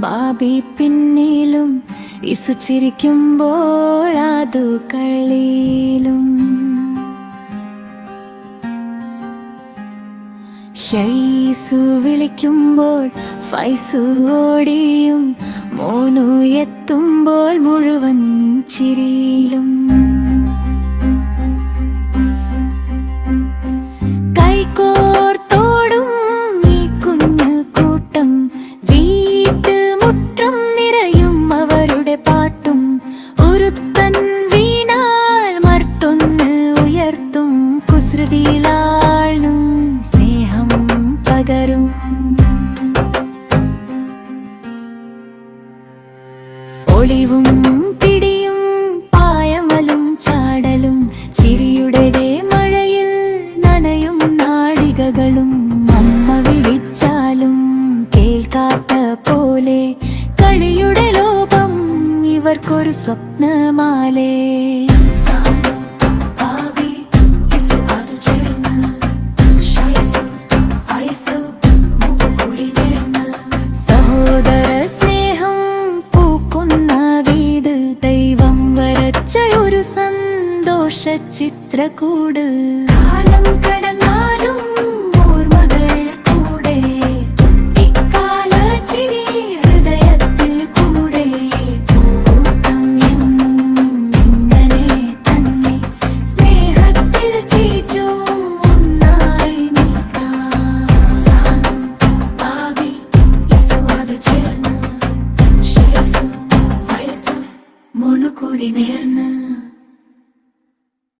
ബാബി പിന്നിലും യേശു ചിരിക്കുമ്പോൾ അതു കളിയിലും യേശു വിളിക്കുമ്പോൾ ഫൈസു ഓടിയും മോനു എത്തുമ്പോൾ മുഴുവൻ ചിരിയിലും കൈകോർത്തോടും ഈ കുഞ്ഞു കൂട്ടം വീട്ടുമുറ്റം നിറയും അവരുടെ പാട്ടും ഒരുത്തൻ വീണാൽ മർത്തൊന്ന് ഉയർത്തും കുസൃതിയിലാളും സ്നേഹം പകരും ഒളിവും പിടിയും പായമലും ചാടലും ചിരിയുടെ മഴയിൽ നനയും നാഴികകളും അമ്മ വിളിച്ചാലും കേൾക്കാത്ത പോലെ കളിയുടെ ലോകം ഇവർക്കൊരു സ്വപ്നമാലേ സഹോദര സ്നേഹം പൂക്കുന്ന വീട് ദൈവം വരച്ച ഒരു സന്തോഷ ചിത്രകൂട് കാലം കടന്നാലും ഓർമ്മകൾ കൂടെ ഇക്കാല ചിരി ഹൃദയത്തിൽ കൂടെ കൂട്ടം എന്നും ഇങ്ങനെ തന്നെ സ്നേഹത്തിൽ ചീച്ചു ഒന്നായി നിൽക്കാം സാനു ബാബി യേശു അത് ചേർന്ന് യേശു വയസ്സു മോനു കൂടി നേർന്ന്